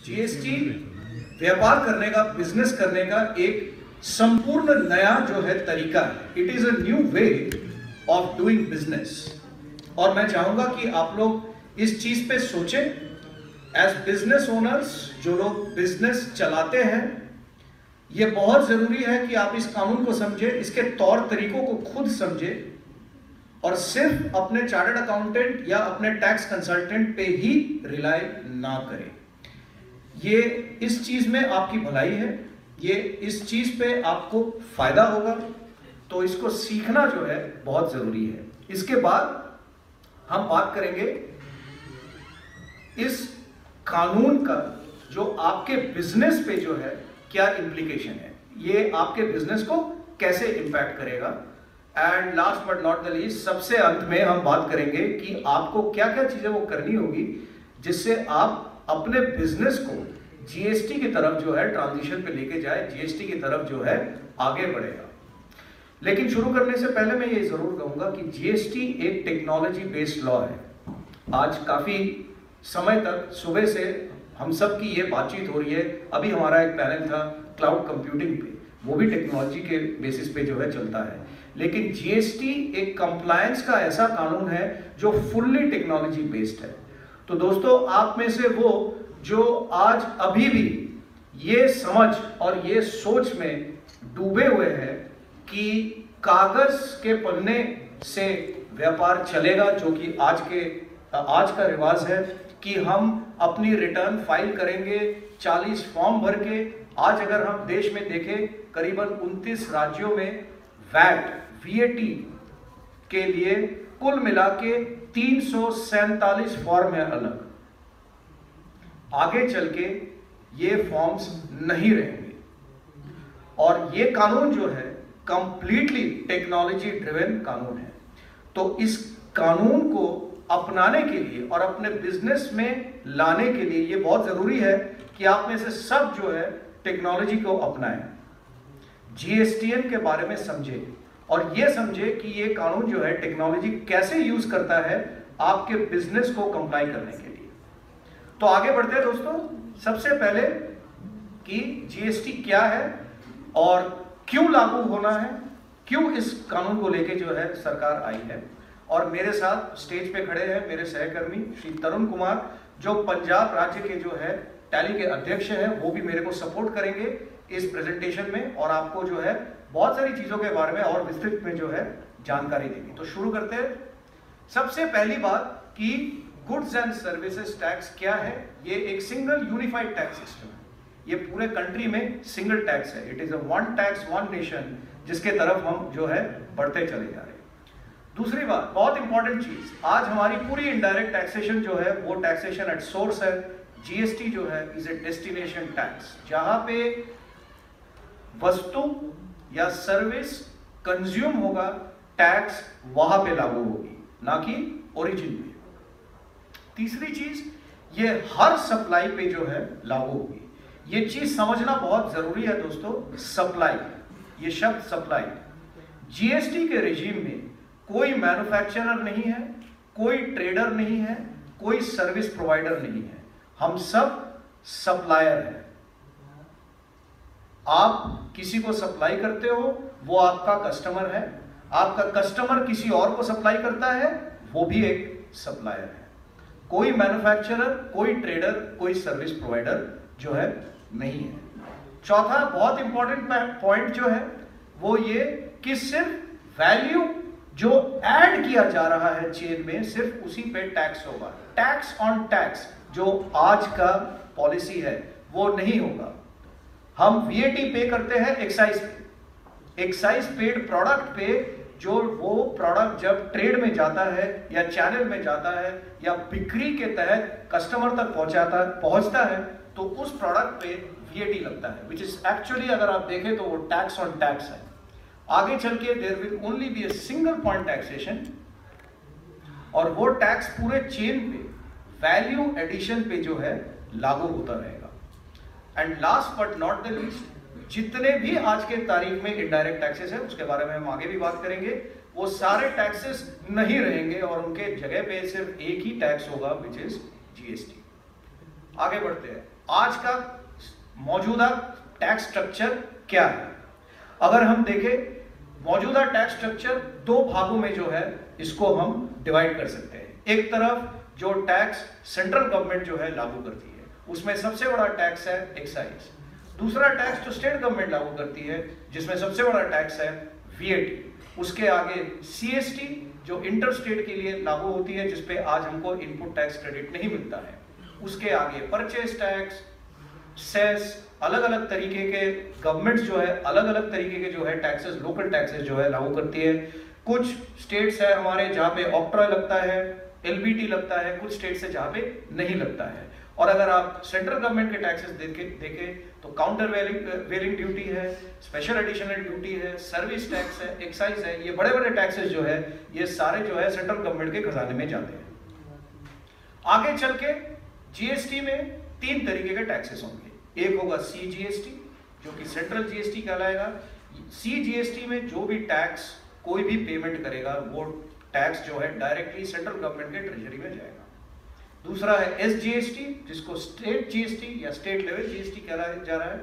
GST व्यापार करने का, बिजनेस करने का एक संपूर्ण नया जो है तरीका है। It is a new way of doing business. और मैं चाहूंगा कि आप लोग इस चीज पे सोचें। एज बिजनेस ओनर्स, जो लोग बिजनेस चलाते हैं, ये बहुत जरूरी है कि आप इस कानून को समझें, इसके तौर तरीकों को खुद समझें और सिर्फ अपने चार्टर्ड अकाउंटेंट या अपने टैक्स कंसल्टेंट पे ही रिलाय ना करें। ये इस चीज में आपकी भलाई है, ये इस चीज पे आपको फायदा होगा, तो इसको सीखना जो है बहुत जरूरी है। इसके बाद हम बात करेंगे इस कानून का जो आपके बिजनेस पे जो है क्या इंप्लीकेशन है, ये आपके बिजनेस को कैसे इंपैक्ट करेगा। And last but not the least, सबसे अंत में हम बात करेंगे कि आपको क्या क्या चीजें वो करनी होगी जिससे आप अपने बिजनेस को जीएसटी की तरफ जो है ट्रांजिशन पे लेके जाए, जीएसटी की तरफ जो है आगे बढ़ेगा। लेकिन शुरू करने से पहले मैं ये जरूर कहूंगा कि जीएसटी एक टेक्नोलॉजी बेस्ड लॉ है। आज काफी समय तक सुबह से हम सब की ये बातचीत हो रही है। अभी हमारा एक पैनल था क्लाउड कंप्यूटिंग पे, वो भी टेक्नोलॉजी के बेसिस पे जो है चलता है। लेकिन जीएसटी एक कंप्लायंस का ऐसा कानून है जो फुल्ली टेक्नोलॉजी बेस्ड है। तो दोस्तों, आप में से वो जो आज अभी भी ये समझ और ये सोच में डूबे हुए हैं कि कागज के पन्ने से व्यापार चलेगा, जो कि आज का रिवाज है कि हम अपनी रिटर्न फाइल करेंगे 40 फॉर्म भर के। आज अगर हम देश में देखें, करीबन 29 राज्यों में वीएटी के लिए कुल मिला के 347 फॉर्म है अलग। आगे चल के ये फॉर्म्स नहीं रहेंगे और ये कानून जो है कंप्लीटली टेक्नोलॉजी ड्रिवन कानून है। तो इस कानून को अपनाने के लिए और अपने बिजनेस में लाने के लिए ये बहुत जरूरी है कि आप में से सब जो है टेक्नोलॉजी को अपनाएं, जीएसटीएन के बारे में समझे और ये समझे कि ये कानून जो है टेक्नोलॉजी कैसे यूज करता है आपके बिजनेस को कंप्लाई करने के लिए। तो आगे बढ़ते हैं दोस्तों। सबसे पहले कि जीएसटी क्या है और क्यों लागू होना है, क्यों इस कानून को लेके जो है सरकार आई है। और मेरे साथ स्टेज पे खड़े हैं मेरे सहकर्मी श्री तरुण कुमार, जो पंजाब राज्य के जो है टैली के अध्यक्ष हैं। वो भी मेरे को सपोर्ट करेंगे इस प्रेजेंटेशन में और आपको जो है बहुत सारी चीजों के बारे में और विस्तृत में जो है जानकारी देंगे। तो शुरू करते हैं। सबसे पहली बात कि गुड्स एंड सर्विसेज टैक्स क्या है। ये एक सिंगल यूनिफाइड टैक्स सिस्टम है, ये पूरे कंट्री में सिंगल टैक्स है। It is a one tax one nation, जिसके तरफ हम जो है बढ़ते चले जा रहे हैं। दूसरी बात, बहुत इंपॉर्टेंट चीज, आज हमारी पूरी इनडायरेक्ट टैक्सेशन जो है वो टैक्सेशन एट सोर्स है। जीएसटी जो है इज ए डेस्टिनेशन टैक्स, जहां पे वस्तु या सर्विस कंज्यूम होगा, टैक्स वहां पे लागू होगी, ना कि ओरिजिन में। तीसरी चीज, ये हर सप्लाई पे जो है लागू होगी। ये चीज समझना बहुत जरूरी है दोस्तों। सप्लाई, ये शब्द सप्लाई, जीएसटी के रेजिम में कोई मैन्युफैक्चरर नहीं है, कोई ट्रेडर नहीं है, कोई सर्विस प्रोवाइडर नहीं है, हम सब सप्लायर हैं। आप किसी को सप्लाई करते हो, वो आपका कस्टमर है। आपका कस्टमर किसी और को सप्लाई करता है, वो भी एक सप्लायर है। कोई मैन्युफैक्चरर, कोई ट्रेडर, कोई सर्विस प्रोवाइडर जो है नहीं है। चौथा बहुत इंपॉर्टेंट पॉइंट जो है वो ये कि सिर्फ वैल्यू जो ऐड किया जा रहा है चेन में, सिर्फ उसी पे टैक्स होगा। टैक्स ऑन टैक्स जो आज का पॉलिसी है वो नहीं होगा। हम वीएटी पे करते हैं एक्साइज पे, एक्साइज पेड प्रोडक्ट पे, जो वो प्रोडक्ट जब ट्रेड में जाता है या चैनल में जाता है या बिक्री के तहत कस्टमर तक पहुंचता है, तो उस प्रोडक्ट पे वीएटी लगता है, विच इज एक्चुअली अगर आप देखें तो वो टैक्स ऑन टैक्स है। आगे चल के there will only be a single point taxation, और वो टैक्स पूरे चेन पे वैल्यू एडिशन पे जो है लागू होता रहेगा। And last but not the least, जितने भी आज के तारीख में इनडायरेक्ट टैक्सेस है, उसके बारे में हम आगे भी बात करेंगे, वो सारे टैक्सेस नहीं रहेंगे और उनके जगह पे सिर्फ एक ही टैक्स होगा, विच इज जीएसटी। आगे बढ़ते हैं। आज का मौजूदा टैक्स स्ट्रक्चर क्या है। अगर हम देखें मौजूदा टैक्स स्ट्रक्चर दो भागों में जो है इसको हम डिवाइड कर सकते हैं। एक तरफ जो टैक्स सेंट्रल गवर्नमेंट जो है लागू करती है उसमें सबसे बड़ा टैक्स है एक्साइज। दूसरा टैक्स जो स्टेट गवर्नमेंट लागू करती है जिसमें सबसे बड़ा टैक्स है वीएटी। उसके आगे सीएसटी जो इंटर स्टेट के लिए लागू होती है जिसपे आज हमको इनपुट टैक्स क्रेडिट नहीं मिलता है। उसके आगे परचेज टैक्स, सेस, अलग अलग तरीके के गवर्नमेंट्स जो है अलग अलग तरीके के जो है टैक्सेस, लोकल टैक्सेस जो है लागू करती है। कुछ स्टेट्स है हमारे जहाँ पे ऑक्ट्रॉय लगता है, एलबीटी लगता है, कुछ स्टेट्स है जहाँ पे नहीं लगता है। और अगर आप सेंट्रल गवर्नमेंट के टैक्सेस देखें तो काउंटर वेलिंग ड्यूटी है, स्पेशल एडिशनल ड्यूटी है, सर्विस टैक्स है, एक्साइज है। ये बड़े बड़े टैक्सेस जो है ये सारे जो है सेंट्रल गवर्नमेंट के खजाने में जाते हैं। आगे चल के जीएसटी में 3 तरीके के टैक्सेस होंगे। एक होगा सीजीएसटी जो कि सेंट्रल जीएसटी कहलाएगा। सीजीएसटी में जो भी टैक्स कोई भी पेमेंट करेगा वो टैक्स जो है डायरेक्टली सेंट्रल गवर्नमेंट के ट्रेजरी में जाएगा। दूसरा है एसजीएसटी जिसको स्टेट जीएसटी या स्टेट लेवल जीएसटी कहा जा रहा है।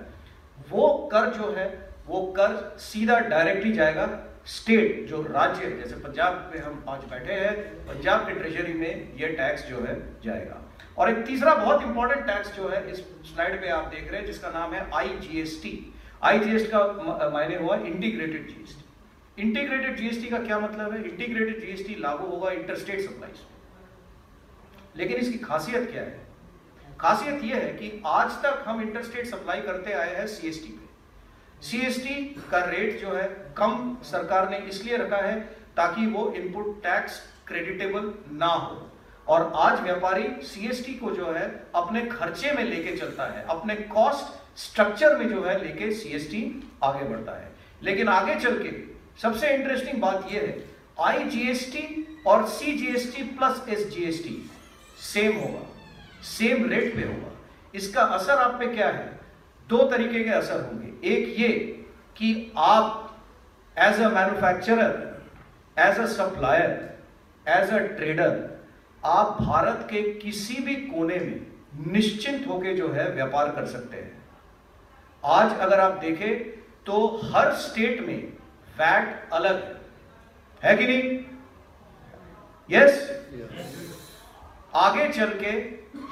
वो कर जो है वो कर सीधा डायरेक्टली जाएगा स्टेट जो राज्य है, जैसे पंजाब में हम आज बैठे हैं, पंजाब के ट्रेजरी में ये टैक्स जो है जाएगा। और एक तीसरा बहुत इंपॉर्टेंट टैक्स जो है इस स्लाइड पे आप देख रहे हैं जिसका नाम है आईजीएसटी। आईजीएसटी का मायने हुआ इंटीग्रेटेड जीएसटी। इंटीग्रेटेड जीएसटी का क्या मतलब है? इंटीग्रेटेड जीएसटी लागू होगा इंटरस्टेट सप्लाईज में। लेकिन इसकी खासियत क्या है? खासियत यह है कि आज तक हम इंटरस्टेट सप्लाई करते आए हैं सीएसटी पे। सीएसटी का रेट जो है कम सरकार ने इसलिए रखा है ताकि वो इनपुट टैक्स क्रेडिटेबल ना हो। और आज व्यापारी सीएसटी को जो है अपने खर्चे में लेके चलता है, अपने कॉस्ट स्ट्रक्चर में जो है लेके सीएसटी आगे बढ़ता है। लेकिन आगे चल के सबसे इंटरेस्टिंग बात यह है आईजीएसटी और सीजीएसटी प्लस एसजीएसटी सेम होगा, सेम रेट पे होगा। इसका असर आप पे क्या है? 2 तरीके के असर होंगे। एक ये कि आप as a manufacturer, as a supplier, as a trader आप भारत के किसी भी कोने में निश्चिंत होकर जो है व्यापार कर सकते हैं। आज अगर आप देखें तो हर स्टेट में वैट अलग है कि नहीं? यस? आगे चल के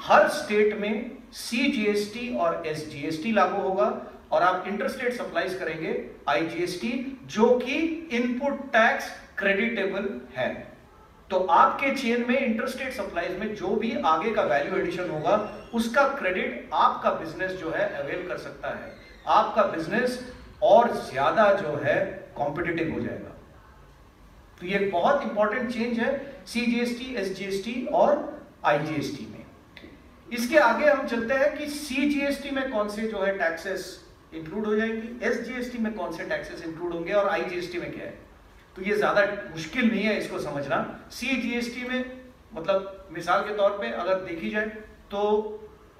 हर स्टेट में सीजीएसटी और एसजीएसटी लागू होगा और आप इंटरस्टेट सप्लाईज करेंगे आईजीएसटी जो कि इनपुट टैक्स क्रेडिटेबल है। तो आपके चेन में इंटरस्टेट सप्लाईज में जो भी आगे का वैल्यू एडिशन होगा उसका क्रेडिट आपका बिजनेस जो है अवेल कर सकता है। आपका बिजनेस और ज्यादा जो है कॉम्पिटिटिव हो जाएगा। तो ये बहुत इंपॉर्टेंट चेंज है सीजीएसटी, एसजीएसटी और आईजीएसटी में। इसके आगे हम चलते हैं कि सीजीएसटी में कौन से जो है टैक्सेस इंक्लूड हो जाएंगी, एसजीएसटी में कौन से टैक्सेस इंक्लूड होंगे और आईजीएसटी में क्या है। तो ये ज्यादा मुश्किल नहीं है इसको समझना। सीजीएसटी में मतलब मिसाल के तौर पे अगर देखी जाए तो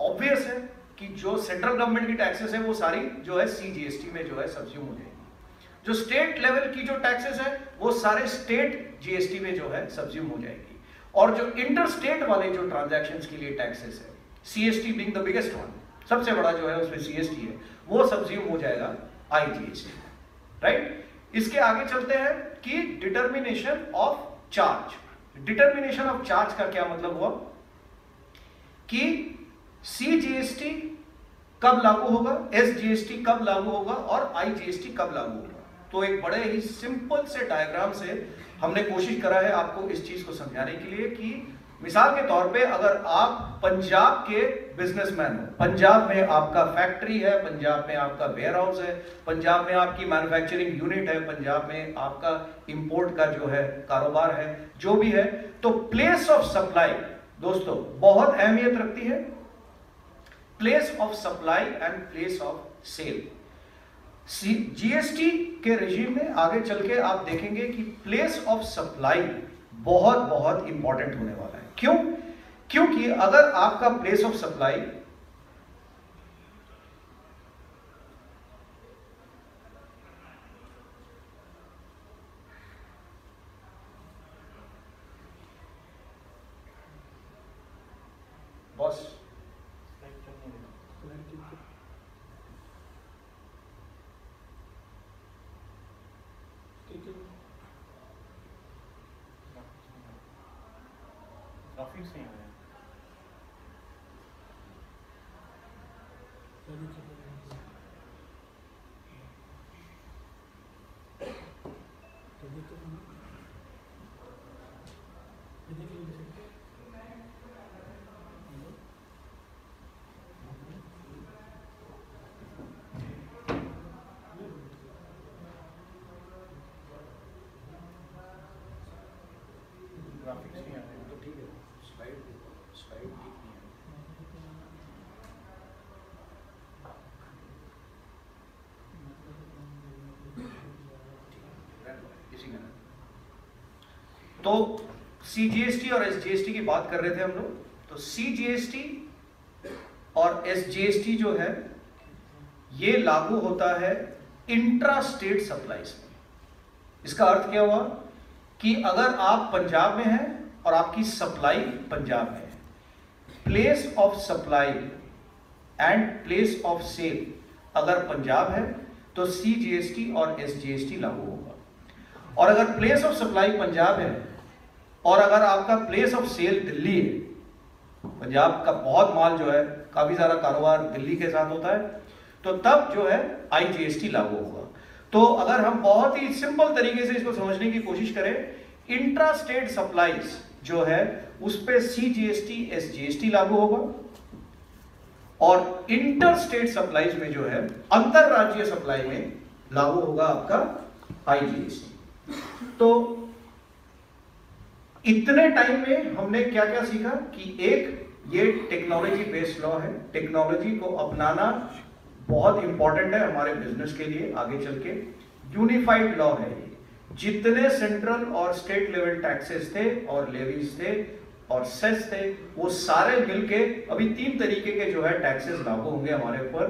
ऑब्वियस है कि जो सेंट्रल गवर्नमेंट की टैक्सेस है वो सारी जो है सीजीएसटी में जो है सब्ज्यूम हो जाएगी। जो स्टेट लेवल की जो टैक्सेस है वो सारे स्टेट जीएसटी में जो है सब्ज्यूम हो जाएगी। और जो इंटर स्टेट वाले जो ट्रांजैक्शंस के लिए टैक्सेस है, CST being the biggest one, सबसे बड़ा जो है उसमें सीएसटी है, वो सब्ज्यूम हो जाएगा आईजीएसटी, राइट। इसके आगे चलते हैं कि determination of charge. Determination of charge का क्या मतलब हुआ कि सीजीएसटी कब लागू होगा, एसजीएसटी कब लागू होगा और आईजीएसटी कब लागू होगा। तो एक बड़े ही सिंपल से डायग्राम से हमने कोशिश करा है आपको इस चीज को समझाने के लिए कि मिसाल के तौर पे अगर आप पंजाब के बिजनेसमैन हो, पंजाब में आपका फैक्ट्री है, पंजाब में आपका वेयर हाउस है, पंजाब में आपकी मैन्युफैक्चरिंग यूनिट है, पंजाब में आपका इंपोर्ट का जो है कारोबार है, जो भी है, तो प्लेस ऑफ सप्लाई दोस्तों बहुत अहमियत रखती है। Place of supply and place of sale. GST के रेजिम में आगे चल के आप देखेंगे कि प्लेस ऑफ सप्लाई बहुत बहुत इंपॉर्टेंट होने वाला है। क्यों? क्योंकि अगर आपका place of supply boss graphics नहीं है। ग्राफिक्स नहीं आ रहे तो ठीक है, स्लाइड स्लाइड ठीक नहीं है इसी में। तो CGST और SGST की बात कर रहे थे हम लोग। तो CGST और SGST जो है ये लागू होता है इंट्रा स्टेट सप्लाईज में। इसका अर्थ क्या हुआ कि अगर आप पंजाब में हैं और आपकी सप्लाई पंजाब में है, place of supply and place of sale अगर पंजाब है तो CGST और SGST लागू होगा। और अगर प्लेस ऑफ सप्लाई पंजाब है और अगर आपका प्लेस ऑफ सेल दिल्ली है, पंजाब का बहुत माल जो है, काफी सारा कारोबार दिल्ली के साथ होता है, तो तब जो है IGST लागू होगा। तो अगर हम बहुत ही सिंपल तरीके से इसको समझने की कोशिश करें, इंट्रा स्टेट सप्लाईज जो है उस पे CGST SGST लागू होगा, और इंटर स्टेट सप्लाईज में जो है अंतरराज्यीय सप्लाई में लागू होगा आपका IGST। तो इतने टाइम में हमने क्या क्या सीखा कि एक ये टेक्नोलॉजी बेस्ड लॉ है, टेक्नोलॉजी को अपनाना बहुत इंपॉर्टेंट है हमारे बिजनेस के लिए आगे चल के। यूनिफाइड लॉ है ये, जितने सेंट्रल और स्टेट लेवल टैक्सेस थे और लेवीज थे और सेस थे वो सारे मिलके अभी 3 तरीके के जो है टैक्सेस लागू होंगे हमारे ऊपर,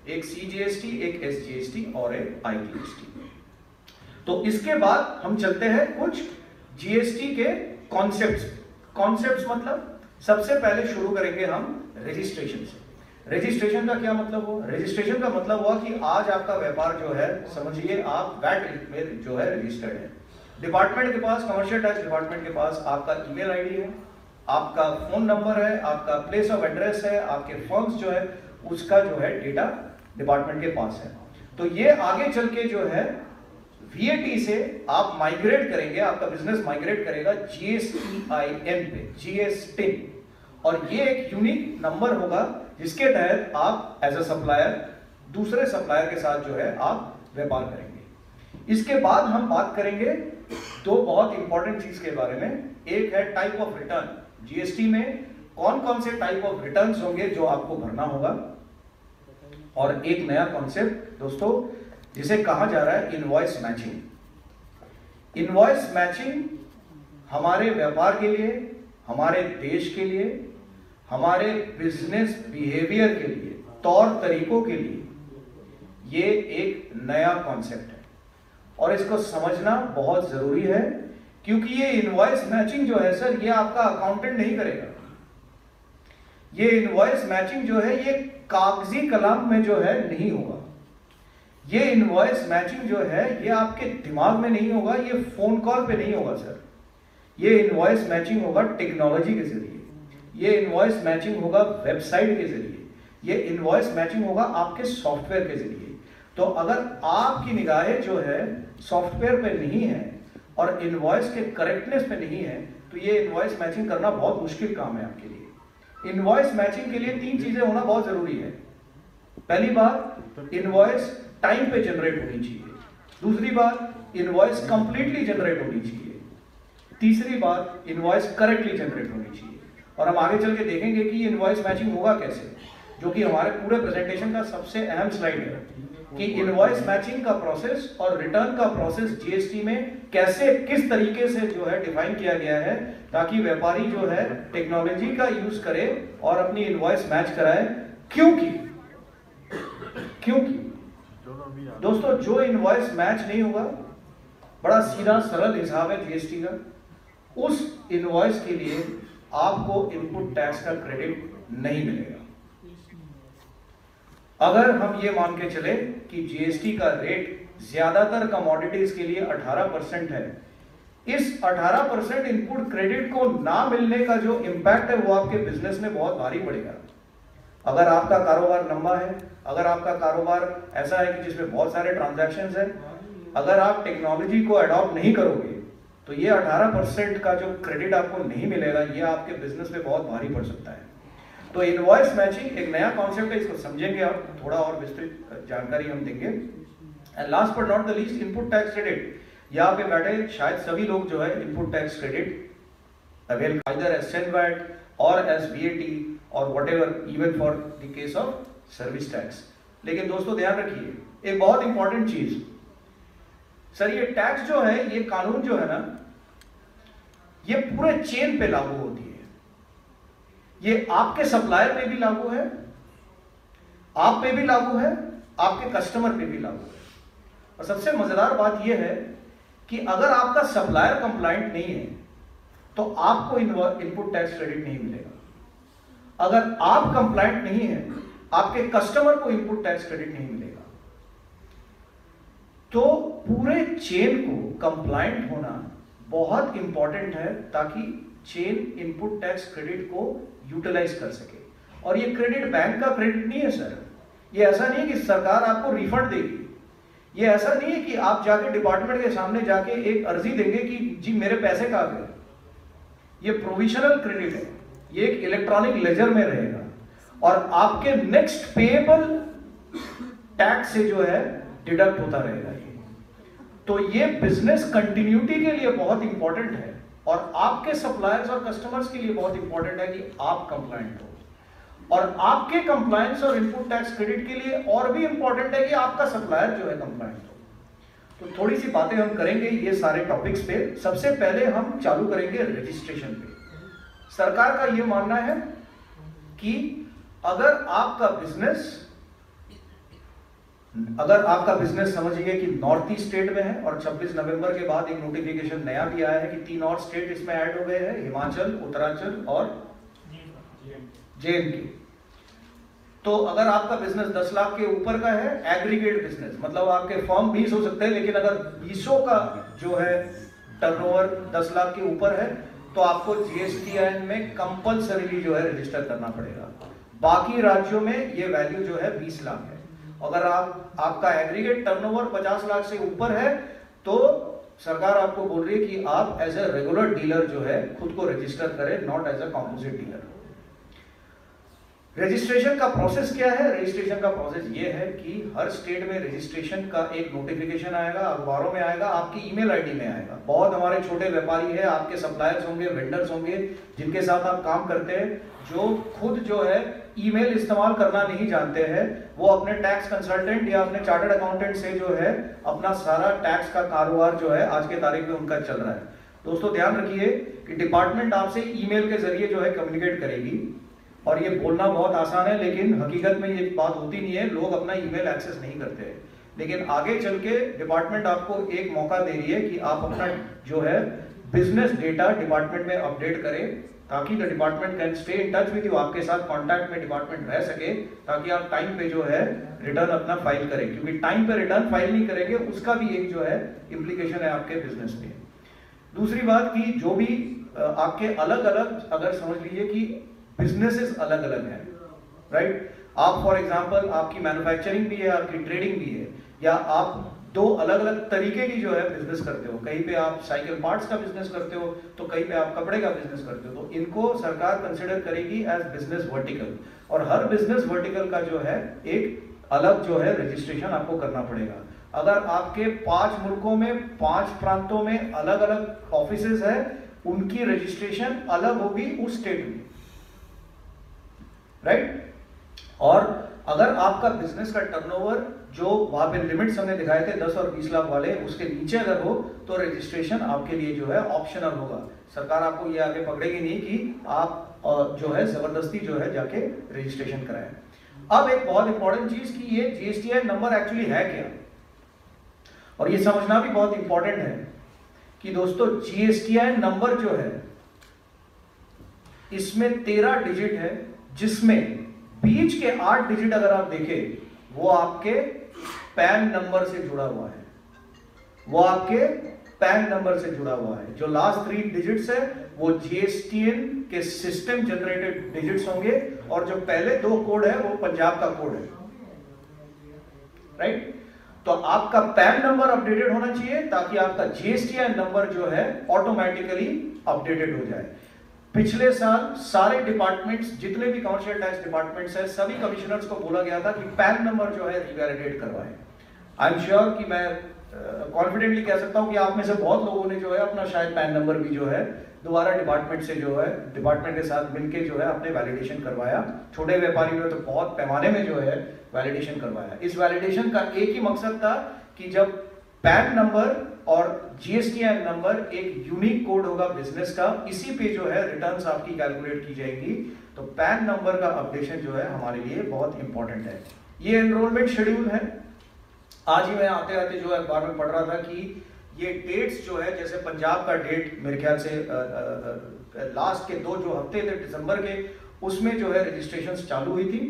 एक CGST, एक SGST और एक IGST। तो इसके बाद हम चलते हैं कुछ GST के कॉन्सेप्ट्स मतलब सबसे पहले शुरू करेंगे हम रजिस्ट्रेशन से। रजिस्ट्रेशन का क्या मतलब हुआ? रजिस्ट्रेशन का मतलब हुआ कि आज आपका व्यापार जो है, समझिए आप वैट में जो है रजिस्टर्ड है, डिपार्टमेंट के पास, कमर्शियल टैक्स डिपार्टमेंट के पास आपका ईमेल आईडी है, आपका फोन नंबर है, आपका प्लेस ऑफ एड्रेस है, आपके फंड्स जो है उसका जो है डेटा डिपार्टमेंट के पास है। तो ये आगे चल के जो है VAT से आप माइग्रेट करेंगे, आपका बिजनेस माइग्रेट करेगा GSTIN पे, GSTIN, और ये एक यूनिक नंबर होगा जिसके तहत आप एज अ सप्लायर दूसरे सप्लायर के साथ जो है आप व्यापार करेंगे। इसके बाद हम बात करेंगे 2 बहुत इंपॉर्टेंट चीज के बारे में। एक है टाइप ऑफ रिटर्न, GST में कौन कौन से टाइप ऑफ रिटर्न्स होंगे जो आपको भरना होगा, और एक नया कॉन्सेप्ट दोस्तों जिसे कहा जा रहा है इनवॉइस मैचिंग। इनवॉइस मैचिंग हमारे व्यापार के लिए, हमारे देश के लिए, हमारे बिजनेस बिहेवियर के लिए, तौर तरीकों के लिए ये एक नया कॉन्सेप्ट है और इसको समझना बहुत जरूरी है, क्योंकि ये इनवॉइस मैचिंग जो है सर, ये आपका अकाउंटेंट नहीं करेगा। ये इनवॉइस मैचिंग जो है ये कागजी कलाम में जो है नहीं होगा। ये इनवॉइस मैचिंग जो है ये आपके दिमाग में नहीं होगा, ये फोन कॉल पे नहीं होगा सर। ये इनवॉइस मैचिंग होगा टेक्नोलॉजी के जरिए, ये इनवॉइस मैचिंग होगा वेबसाइट के जरिए, ये इनवॉइस मैचिंग होगा आपके सॉफ्टवेयर के जरिए। तो अगर आपकी निगाहें जो है सॉफ्टवेयर पे नहीं है और इनवॉइस के करेक्टनेस पे नहीं है, तो ये इनवॉइस मैचिंग करना बहुत मुश्किल काम है आपके लिए। इनवॉइस मैचिंग के लिए 3 चीजें होना बहुत जरूरी है। पहली बात, इनवॉइस टाइम पे जनरेट होनी चाहिए। दूसरी बात, इनवॉइस कंप्लीटली जनरेट होनी चाहिए। तीसरी बात, इनवॉइस करेक्टली जनरेट होनी चाहिए। और हम आगे चल के देखेंगे कि ये इनवॉइस मैचिंग होगा कैसे, जो कि हमारे पूरे प्रेजेंटेशन का सबसे अहम स्लाइड है कि इनवॉइस मैचिंग का प्रोसेस और रिटर्न का प्रोसेस GST में कैसे, किस तरीके से जो है डिफाइन किया गया है, ताकि व्यापारी जो है टेक्नोलॉजी का यूज करे और अपनी इनवॉइस मैच कराए। क्योंकि दोस्तों जो इनवॉइस मैच नहीं होगा, बड़ा सीधा सरल हिसाब है GST का, उस इनवॉइस के लिए आपको इनपुट टैक्स का क्रेडिट नहीं मिलेगा। अगर हम ये मान के चले कि GST का रेट ज्यादातर कमोडिटीज के लिए 18% है, इस 18% इनपुट क्रेडिट को ना मिलने का जो इंपैक्ट है वो आपके बिजनेस में बहुत भारी पड़ेगा। अगर आपका कारोबार लंबा है, अगर आपका कारोबार ऐसा है कि जिसमें बहुत सारे ट्रांजैक्शंस हैं, अगर आप टेक्नोलॉजी को अडॉप्ट नहीं करोगे तो ये 18% का जो क्रेडिट आपको नहीं मिलेगा, ये आपके बिजनेस में बहुत भारी पड़ सकता है। तो इनवॉइस मैचिंग एक नया कॉन्सेप्ट है, इसको समझेंगे आप, थोड़ा और विस्तृत जानकारी हम देंगे। And last but not the least, input tax credit. यहाँ पे बैठे शायद सभी लोग जो है input tax credit avail either as CENVAT और एज VAT और whatever, even for the case of service tax. लेकिन दोस्तों ध्यान रखिए एक बहुत इंपॉर्टेंट चीज, सर ये टैक्स जो है, ये कानून जो है ना, ये पूरे चेन पे लागू होती है। ये आपके सप्लायर पे भी लागू है, आप पे भी लागू है, आपके कस्टमर पे भी लागू है। और सबसे मजेदार बात यह है कि अगर आपका सप्लायर कंप्लायंट नहीं है तो आपको इनपुट टैक्स क्रेडिट नहीं मिलेगा। अगर आप कंप्लायंट नहीं है, आपके कस्टमर को इनपुट टैक्स क्रेडिट नहीं मिलेगा। तो पूरे चेन को कंप्लायंट होना बहुत इंपॉर्टेंट है ताकि चेन इनपुट टैक्स क्रेडिट को यूटिलाइज कर सके। और ये क्रेडिट बैंक का क्रेडिट नहीं है सर, ये ऐसा नहीं है कि सरकार आपको रिफंड देगी, ये ऐसा नहीं है कि आप जाके डिपार्टमेंट के सामने जाके एक अर्जी देंगे कि जी मेरे पैसे कहाँ गए। ये प्रोविजनल क्रेडिट है, ये एक इलेक्ट्रॉनिक लेजर में रहेगा और आपके नेक्स्ट पेएबल टैक्स से जो है डिडक्ट होता रहेगा। तो ये बिजनेस कंटिन्यूटी के लिए बहुत इंपॉर्टेंट है और आपके सप्लायर्स और कस्टमर्स के लिए बहुत इंपॉर्टेंट है कि आप कंप्लायंट हो। और आपके कंप्लायंस और इनपुट टैक्स क्रेडिट के लिए और भी इंपॉर्टेंट है कि आपका सप्लायर जो है कंप्लायंट हो। तो थोड़ी सी बातें हम करेंगे ये सारे टॉपिक्स पे। सबसे पहले हम चालू करेंगे रजिस्ट्रेशन पे। सरकार का ये मानना है कि अगर आपका बिजनेस समझिए कि नॉर्थ ईस्ट स्टेट में है और 26 नवंबर के बाद एक नोटिफिकेशन नया भी आया है कि 3 और स्टेट इसमें ऐड हो गए हैं, हिमाचल, उत्तराखंड और JNK। तो अगर आपका बिजनेस 10 लाख के ऊपर का है, एग्रीगेट बिजनेस, मतलब आपके फर्म 20 हो सकते हैं, लेकिन अगर 20 का जो है टर्नओवर 10 लाख के ऊपर है तो आपको GSTN में कंपल्सरीली जो है रजिस्टर करना पड़ेगा। बाकी राज्यों में ये वैल्यू जो है 20 लाख है। अगर आपका एग्रीगेट टर्नओवर 50 लाख से ऊपर है तो सरकार आपको बोल रही है कि आप एज ए रेगुलर डीलर जो है खुद को रजिस्टर करें, not as a composite dealer. Registration का प्रोसेस क्या है? रजिस्ट्रेशन का प्रोसेस ये है कि हर स्टेट में रजिस्ट्रेशन का एक नोटिफिकेशन आएगा, अखबारों में आएगा, आपकी ईमेल आईडी में आएगा। बहुत हमारे छोटे व्यापारी है, आपके सप्लायर्स होंगे, वेंडर्स होंगे जिनके साथ आप काम करते हैं, जो खुद जो है ईमेल इस्तेमाल करना नहीं जानते हैं, वो अपने टैक्स कंसल्टेंट या अपने चार्टर्ड अकाउंटेंट से जो है अपना सारा टैक्स का कारोबार जो है आज के तारीख में उनका चल रहा है। दोस्तों ध्यान रखिए कि डिपार्टमेंट आपसे ईमेल के जरिए जो है कम्युनिकेट करेगी। और ये बोलना बहुत आसान है लेकिन हकीकत में ये बात होती नहीं है, लोग अपना ईमेल एक्सेस नहीं करते हैं। लेकिन आगे चल के डिपार्टमेंट आपको एक मौका दे रही है कि आप अपना जो है बिजनेस डेटा डिपार्टमेंट में अपडेट करें ताकि the department can stay in touch with you, आपके साथ कांटेक्ट में डिपार्टमेंट रह सके ताकि आप टाइम पे जो है रिटर्न अपना फाइल करें। क्योंकि टाइम पे रिटर्न फाइल नहीं करेंगे उसका भी एक जो है इम्प्लीकेशन है आपके बिजनेस पे। दूसरी बात कि जो भी आपके अलग अलग, अगर समझ लीजिए कि बिजनेसेस अलग अलग हैं, राइट। आप फॉर एग्जांपल आपकी मैन्युफैक्चरिंग भी है, आपकी ट्रेडिंग भी है, या आप दो अलग अलग तरीके की जो है बिजनेस करते हो। कहीं पे आप साइकिल पार्ट्स का बिजनेस करते हो तो कहीं पे आप कपड़े का बिजनेस करते हो। तो इनको सरकार कंसिडर करेगी एज बिजनेस वर्टिकल और हर बिजनेस वर्टिकल का जो है एक अलग जो है रजिस्ट्रेशन आपको करना पड़ेगा। अगर आपके 5 मुल्कों में 5 प्रांतों में अलग अलग ऑफिसेज है, उनकी रजिस्ट्रेशन अलग होगी उस स्टेट में, राइट। और अगर आपका बिजनेस का टर्नओवर जो वहां पे लिमिट्स हमने दिखाए थे 10 और 20 लाख वाले, उसके नीचे अगर हो तो रजिस्ट्रेशन आपके लिए जो है ऑप्शनल होगा। सरकार आपको ये आगे पकड़ेगी नहीं कि आप जो है जबरदस्ती जो है जाके रजिस्ट्रेशन कराएं। अब एक बहुत इंपॉर्टेंट चीज कि ये GSTN नंबर एक्चुअली है क्या, और ये समझना भी बहुत इंपॉर्टेंट है कि दोस्तों GSTN नंबर जो है इसमें 13 डिजिट है, जिसमें बीच के 8 डिजिट अगर आप देखें वो आपके पैन नंबर से जुड़ा हुआ है, वो आपके पैन नंबर से जुड़ा हुआ है। जो लास्ट 3 डिजिट्स है वो जीएसटीएन के सिस्टम जनरेटेड डिजिट्स होंगे और जो पहले 2 कोड है वो पंजाब का कोड है, राइट। तो आपका पैन नंबर अपडेटेड होना चाहिए ताकि आपका जीएसटीएन नंबर जो है ऑटोमेटिकली अपडेटेड हो जाए। पिछले साल सारे डिपार्टमेंट्स, जितने भी कमर्शियल टैक्स डिपार्टमेंट्स है, सभी कमिश्नर्स को बोला गया था कि पैन नंबर जो है रिवैलिडेट करवाएं। आई एम श्योर कि मैं कॉन्फिडेंटली कह सकता हूं कि आप में से बहुत लोगों ने जो है अपना शायद पैन नंबर भी जो है दोबारा डिपार्टमेंट से जो है डिपार्टमेंट के साथ मिलके जो है अपने वैलिडेशन करवाया। छोटे व्यापारियों ने तो बहुत पैमाने में जो है वैलिडेशन करवाया। इस वैलिडेशन का एक ही मकसद था कि जब पैन नंबर और जीएसटीएन नंबर एक यूनिक कोड होगा बिजनेस का, इसी पे जो है रिटर्न्स आपकी कैलकुलेट की जाएगी। तो पैन नंबर का अपडेशन जो है हमारे लिए बहुत इंपॉर्टेंट है। ये एनरोलमेंट शेड्यूल है। आज ही मैं आते आते जो अखबार में पढ़ रहा था कि ये डेट्स जो है, जैसे पंजाब का डेट मेरे ख्याल से लास्ट के 2 जो हफ्ते थे दिसंबर के, उसमें जो है रजिस्ट्रेशन चालू हुई थी।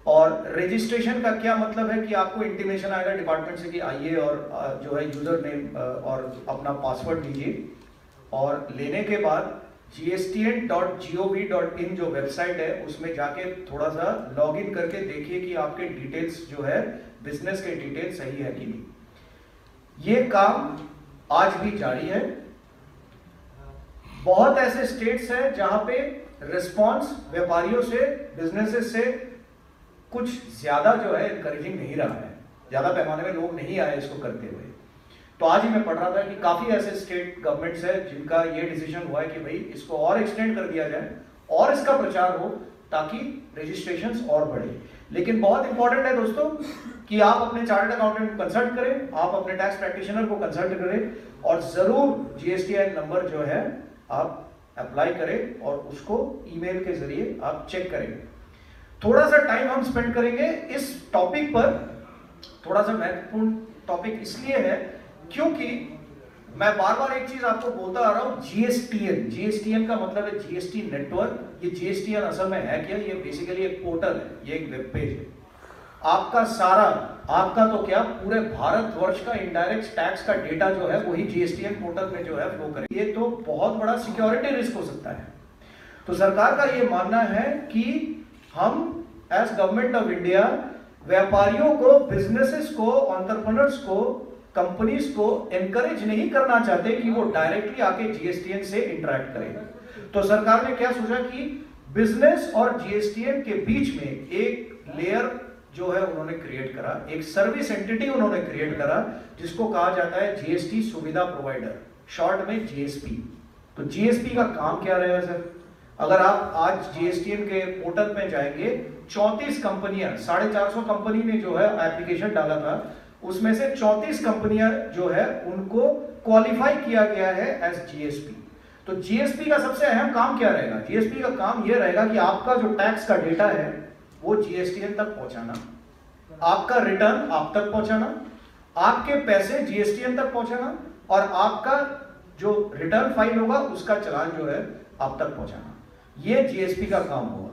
और रजिस्ट्रेशन का क्या मतलब है कि आपको इंटीमेशन आएगा डिपार्टमेंट से कि आइए और जो है यूजर नेम और अपना पासवर्ड दीजिए, और लेने के बाद gstn.gov.in जो वेबसाइट है उसमें जाके थोड़ा सा लॉगिन करके देखिए कि आपके डिटेल्स जो है बिजनेस के डिटेल्स सही है कि नहीं। ये काम आज भी जारी है। बहुत ऐसे स्टेट्स हैं जहां पे रिस्पांस व्यापारियों से, बिजनेसेस से कुछ ज्यादा जो है इनकरेजिंग नहीं रहा है, ज्यादा पैमाने में लोग नहीं आए इसको करते हुए। तो आज ही मैं पढ़ रहा था कि काफी ऐसे स्टेट गवर्नमेंट्स है जिनका ये डिसीजन हुआ है कि भाई इसको और एक्सटेंड कर दिया जाए और इसका प्रचार हो ताकि रजिस्ट्रेशंस और बढ़े। लेकिन बहुत इंपॉर्टेंट है दोस्तों कि आप अपने चार्टर्ड अकाउंटेंट को कंसल्ट करें, आप अपने टैक्स प्रैक्टिशनर को कंसल्ट करें और जरूर जीएसटीएन नंबर जो है आप अप्लाई करें और उसको ईमेल के जरिए आप चेक करें। थोड़ा सा टाइम हम स्पेंड करेंगे इस टॉपिक पर। थोड़ा सा महत्वपूर्ण टॉपिक इसलिए है क्योंकि मैं बार बार एक चीज आपको बोलता आ रहा हूं, जीएसटीएन। जीएसटीएन का मतलब है जीएसटी नेटवर्क। ये जीएसटीएन असल में है क्या? ये बेसिकली एक पोर्टल है, ये एक वेब पेज है। आपका सारा, आपका तो क्या पूरे भारतवर्ष का इनडायरेक्ट टैक्स का डेटा जो है वही जीएसटीएन पोर्टल में जो है फ्लो करे। ये तो बहुत बड़ा सिक्योरिटी रिस्क हो सकता है। तो सरकार का ये मानना है कि हम एज गवर्नमेंट ऑफ इंडिया व्यापारियों को, बिजनेसेस को, एंटरप्रेन्योर्स को, कंपनीज को एनकरेज नहीं करना चाहते कि वो डायरेक्टली आके जीएसटीएन से इंटरेक्ट करें। तो सरकार ने क्या सोचा कि बिजनेस और जीएसटीएन के बीच में एक लेयर जो है उन्होंने क्रिएट करा, एक सर्विस एंटिटी उन्होंने क्रिएट करा जिसको कहा जाता है जीएसटी सुविधा प्रोवाइडर, शॉर्ट में जीएसपी। तो जीएसपी का काम क्या रहेगा सर? अगर आप आज जीएसटीएन के पोर्टल पे जाएंगे, 34 कंपनियां, 450 कंपनी ने जो है एप्लीकेशन डाला था, उसमें से 34 कंपनियां जो है उनको क्वालिफाई किया गया है एज जीएसपी। तो जीएसपी का सबसे अहम काम क्या रहेगा? जीएसपी का काम यह रहेगा कि आपका जो टैक्स का डेटा है वो जीएसटीएन तक पहुंचाना, आपका रिटर्न आप तक पहुंचाना, आपके पैसे जीएसटीएन तक पहुंचाना और आपका जो रिटर्न फाइल होगा उसका चालान जो है आप तक पहुंचाना। ये जीएसपी का काम होगा।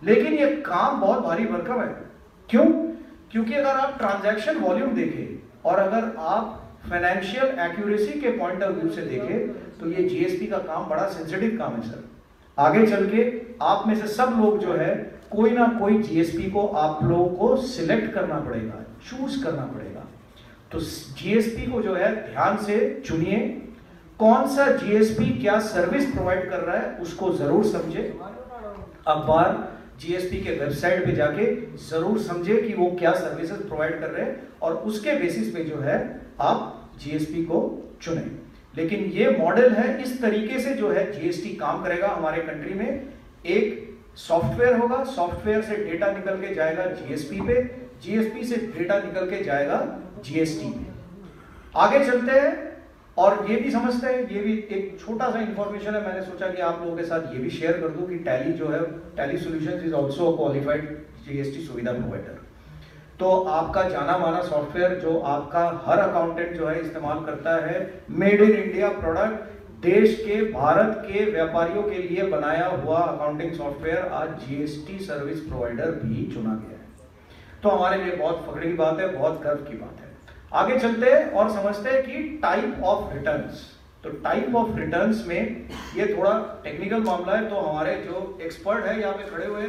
लेकिन ये काम बहुत भारी भरकम है। क्यों? क्योंकि अगर आप ट्रांजैक्शन वॉल्यूम देखें और अगर आप फाइनेंशियल एक्यूरेसी के पॉइंट ऑफ व्यू से देखें तो ये जीएसपी का काम बड़ा सेंसिटिव काम है सर। आगे चल के आप में से सब लोग जो है कोई ना कोई जीएसपी को आप लोगों को सिलेक्ट करना पड़ेगा, चूज करना पड़ेगा। तो जीएसपी को जो है ध्यान से चुनिए, कौन सा जीएसपी क्या सर्विस प्रोवाइड कर रहा है उसको जरूर समझे। अखबार जीएसपी के वेबसाइट पे जाके जरूर समझे कि वो क्या सर्विसेज प्रोवाइड कर रहे हैं और उसके बेसिस पे जो है आप जीएसपी को चुने। लेकिन ये मॉडल है, इस तरीके से जो है जीएसटी काम करेगा हमारे कंट्री में। एक सॉफ्टवेयर होगा, सॉफ्टवेयर से डेटा निकल के जाएगा जीएसपी पे, जीएसपी से डेटा निकल के जाएगा जीएसटी में। आगे चलते हैं और ये भी समझते हैं, ये भी एक छोटा सा इंफॉर्मेशन है, मैंने सोचा कि आप लोगों के साथ ये भी शेयर कर दूं कि टैली जो है, tally solutions is also qualified GST सुविधा प्रोवाइडर। तो आपका जाना माना सॉफ्टवेयर जो आपका हर अकाउंटेंट जो है इस्तेमाल करता है, मेड इन इंडिया प्रोडक्ट, देश के, भारत के व्यापारियों के लिए बनाया हुआ अकाउंटिंग सॉफ्टवेयर आज जीएसटी सर्विस प्रोवाइडर भी चुना गया है। तो हमारे लिए बहुत फख्र की बात है, बहुत गर्व की बात है। आगे चलते हैं और समझते हैं कि टाइप ऑफ रिटर्न्स। तो टाइप ऑफ रिटर्न्स में ये थोड़ा टेक्निकल मामला है, तो हमारे जो एक्सपर्ट है यहाँ पे खड़े हुए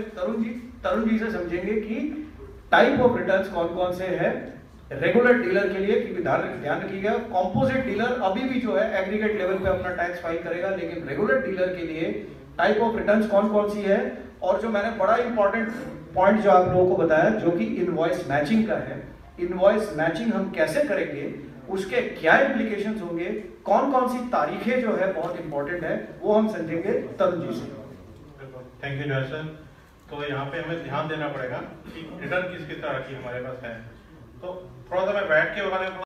तरुण जी से समझेंगे कि टाइप ऑफ रिटर्न्स कौन कौन से हैं रेगुलर डीलर के लिए, क्योंकि ध्यान रखिएगा कॉम्पोजिट डीलर अभी भी जो है एग्रीगेट लेवल पे अपना टैक्स फाइल करेगा, लेकिन रेगुलर डीलर के लिए टाइप ऑफ रिटर्न्स कौन कौन सी है। और जो मैंने बड़ा इंपॉर्टेंट पॉइंट जो आप लोगों को बताया जो कि इनवॉइस मैचिंग का है, इनवॉइस मैचिंग हम कैसे करेंगे, उसके क्या इम्प्लीकेशंस होंगे, कौन कौन सी तारीखें जो है बहुत इंपॉर्टेंट है, वो हम समझेंगे तरुण जी से। Thank you Joy sir. तो यहाँ पे हमें ध्यान देना पड़ेगा कि रिटर्न किस किस तरह की हमारे पास है। तो थोड़ा सा मैं बैठ के